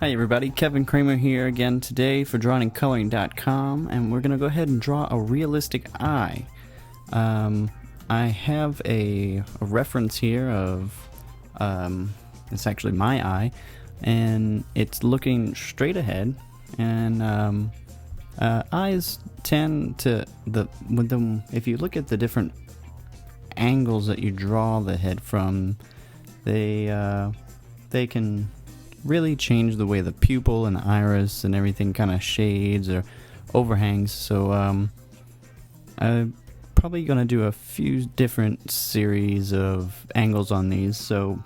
Hi everybody, Kevin Kramer here again today for drawingandcoloring.com, and we're going to go ahead and draw a realistic eye. I have a reference here of, it's actually my eye, and it's looking straight ahead, and eyes tend to, if you look at the different angles that you draw the head from, they can really change the way the pupil and the iris and everything kind of shades or overhangs. So I'm probably going to do a few different series of angles on these. So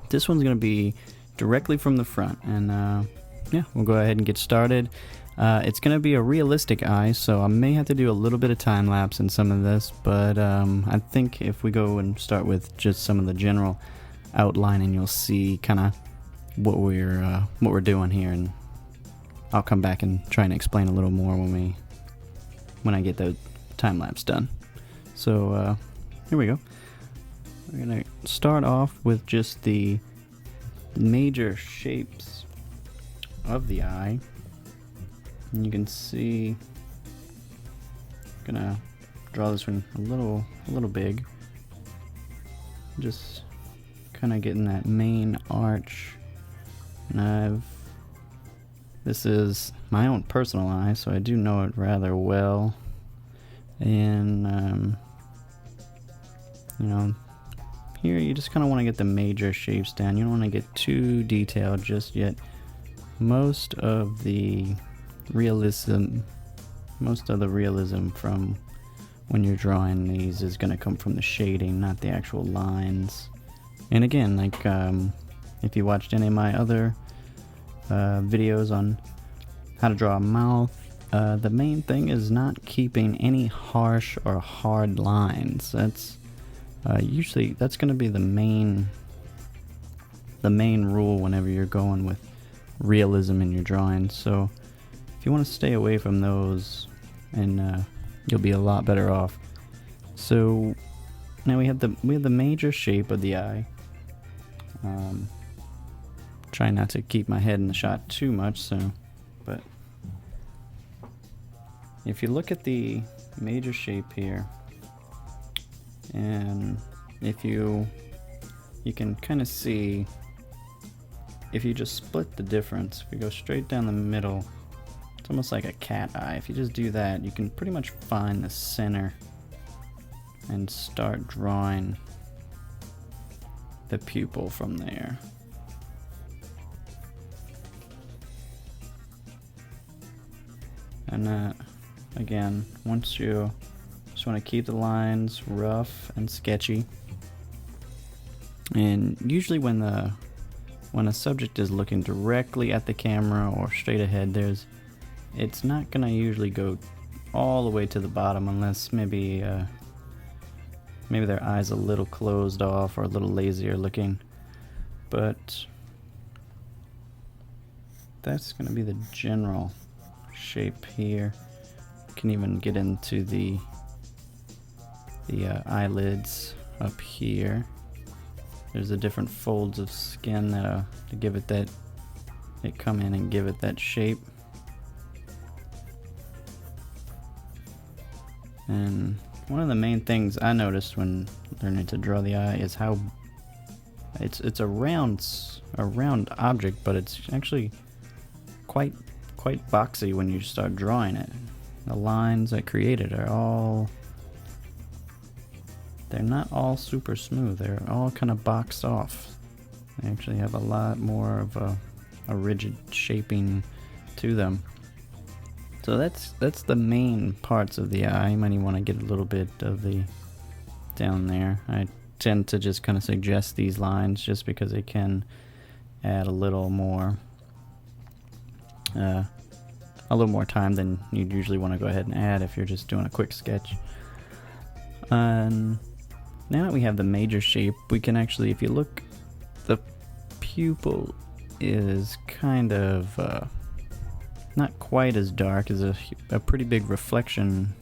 this one's going to be directly from the front, and yeah, we'll go ahead and get started. It's going to be a realistic eye, so I may have to do a little bit of time lapse in some of this, but I think if we go and start with just some of the general outlining, you'll see kind of what we're doing here, and I'll come back and try and explain a little more when I get the time lapse done. So here we go. We're gonna start off with just the major shapes of the eye, and you can see I'm gonna draw this one a little big, just kind of getting that main arch. And this is my own personal eye, so I do know it rather well. And you know, here you just kind of want to get the major shapes down. You don't want to get too detailed just yet. Most of the realism from when you're drawing these is going to come from the shading, not the actual lines. And again, like if you watched any of my other videos on how to draw a mouth, the main thing is not keeping any harsh or hard lines. That's usually that's going to be the main rule whenever you're going with realism in your drawing. So if you want to stay away from those, and you'll be a lot better off. So now we have the major shape of the eye. Try not to keep my head in the shot too much, but if you look at the major shape here, and if you can kind of see, if you just split the difference, if you go straight down the middle, it's almost like a cat eye. If you just do that, you can pretty much find the center and start drawing the pupil from there. And again, once you just want to keep the lines rough and sketchy. And usually when a subject is looking directly at the camera or straight ahead, it's not gonna usually go all the way to the bottom unless maybe their eyes a little closed off or a little lazier looking. But that's gonna be the general shape here. You can even get into the eyelids up here. There's the different folds of skin that to give it that, they come in and give it that shape. And one of the main things I noticed when learning to draw the eye is how it's a round object, but it's actually quite boxy when you start drawing it. The lines that create it are they're not all super smooth. They're all kind of boxed off. They actually have a lot more of a rigid shaping to them. So that's the main parts of the eye. You might even want to get a little bit of the down there. I tend to just kind of suggest these lines just because they can add a little more time than you'd usually want to go ahead and add if you're just doing a quick sketch. And now that we have the major shape, we can actually, if you look, the pupil is kind of not quite as dark, as a pretty big reflection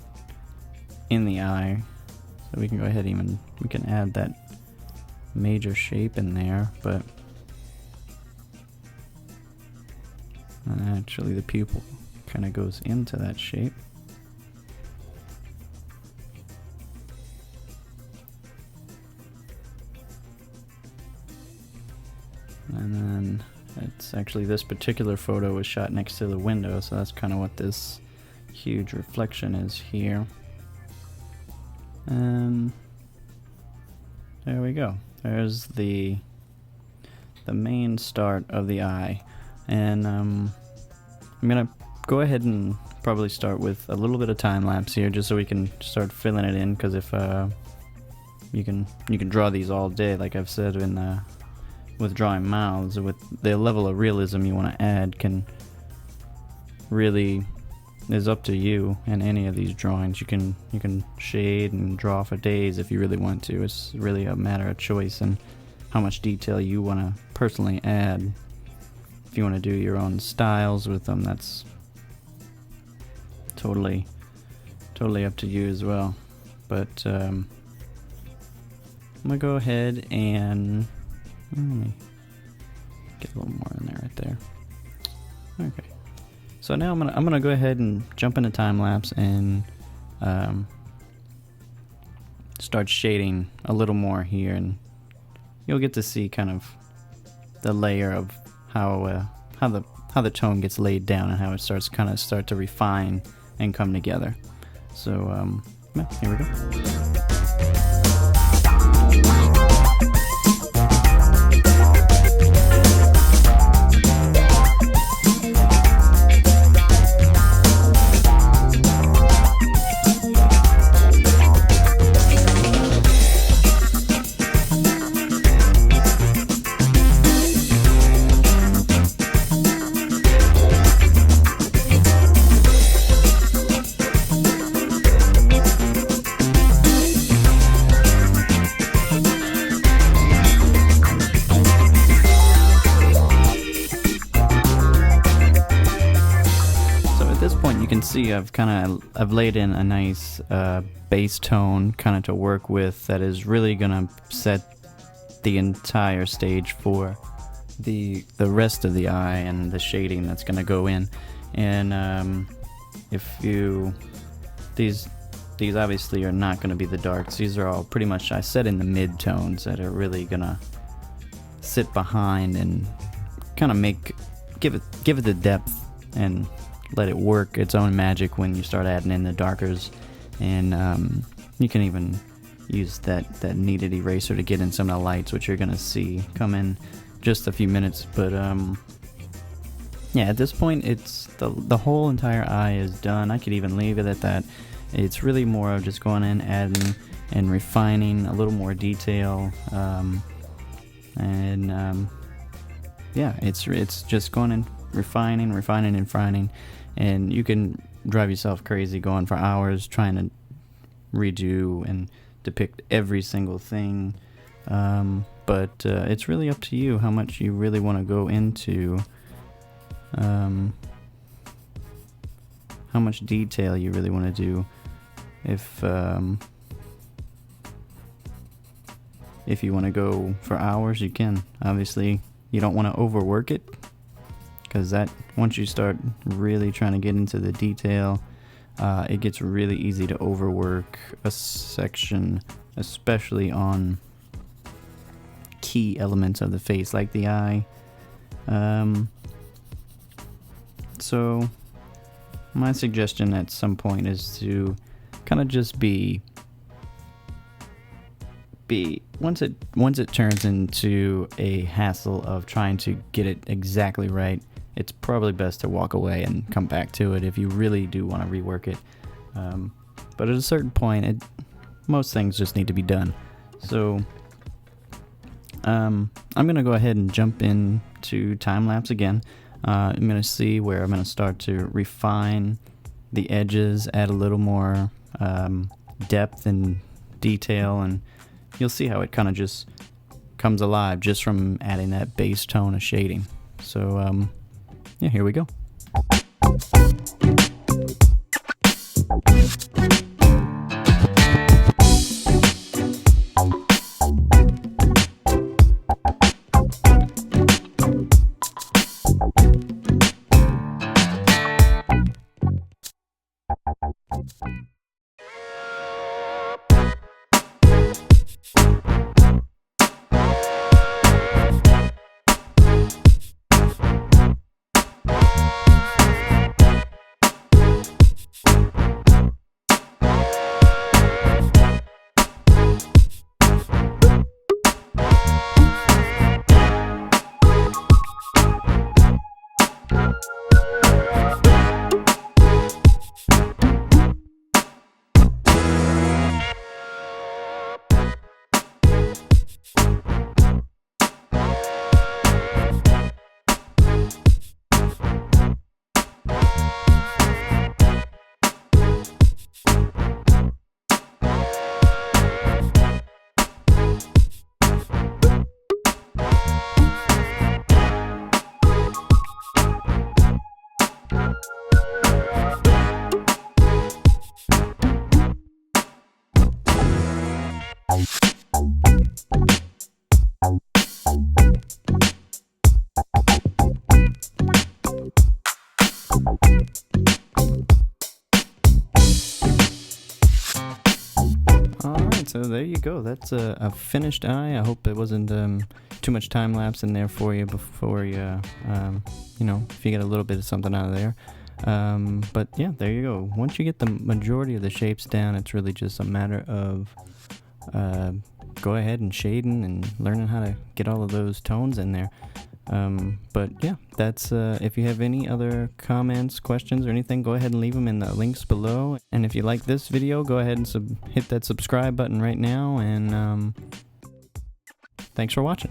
in the eye. So we can go ahead we can add that major shape in there, but Actually, the pupil kind of goes into that shape. And then it's actually, this particular photo was shot next to the window, so that's kind of what this huge reflection is here. And there we go. There's the main start of the eye. And I'm gonna go ahead and probably start with a little bit of time lapse here, just so we can start filling it in. Because if you can draw these all day, like I've said in with drawing mouths, with the level of realism you want to add can really is up to you in any of these drawings. You can shade and draw for days if you really want to. It's really a matter of choice and how much detail you want to personally add. If you want to do your own styles with them, that's totally up to you as well. But I'm gonna go ahead and let me get a little more in there, right there. Okay. So now I'm gonna go ahead and jump into time lapse and start shading a little more here, and you'll get to see kind of the layer of how the tone gets laid down and how it starts to refine and come together. So yeah, here we go. See, I've laid in a nice bass tone kind of to work with that is really gonna set the entire stage for the rest of the eye and the shading that's gonna go in. And these obviously are not gonna be the darks. These are all pretty much, I set in the mid tones that are really gonna sit behind and kind of give it the depth and let it work its own magic when you start adding in the darkers. And you can even use that kneaded eraser to get in some of the lights, which you're gonna see come in just a few minutes. But yeah, at this point it's the whole entire eye is done. I could even leave it at that. It's really more of just going in, adding and refining a little more detail, yeah, it's just going in, refining, and you can drive yourself crazy going for hours trying to redo and depict every single thing. But it's really up to you how much you really want to go into, how much detail you really want to do. If you want to go for hours, you can. Obviously, you don't want to overwork it, because that, once you start really trying to get into the detail, it gets really easy to overwork a section, especially on key elements of the face like the eye. So my suggestion at some point is to kind of just be once it turns into a hassle of trying to get it exactly right, it's probably best to walk away and come back to it if you really do want to rework it. But at a certain point, most things just need to be done. So I'm going to go ahead and jump into time-lapse again. I'm going to see where I'm going to start to refine the edges, add a little more depth and detail, and you'll see how it kind of just comes alive just from adding that base tone of shading. So yeah, here we go. Alright, so there you go. That's a finished eye. I hope it wasn't too much time lapse in there for you before you, you know, if you get a little bit of something out of there. But yeah, there you go. Once you get the majority of the shapes down, it's really just a matter of go ahead and shading and learning how to get all of those tones in there. But yeah, that's if you have any other comments, questions, or anything, go ahead and leave them in the links below. And if you like this video, go ahead and hit that subscribe button right now. And thanks for watching.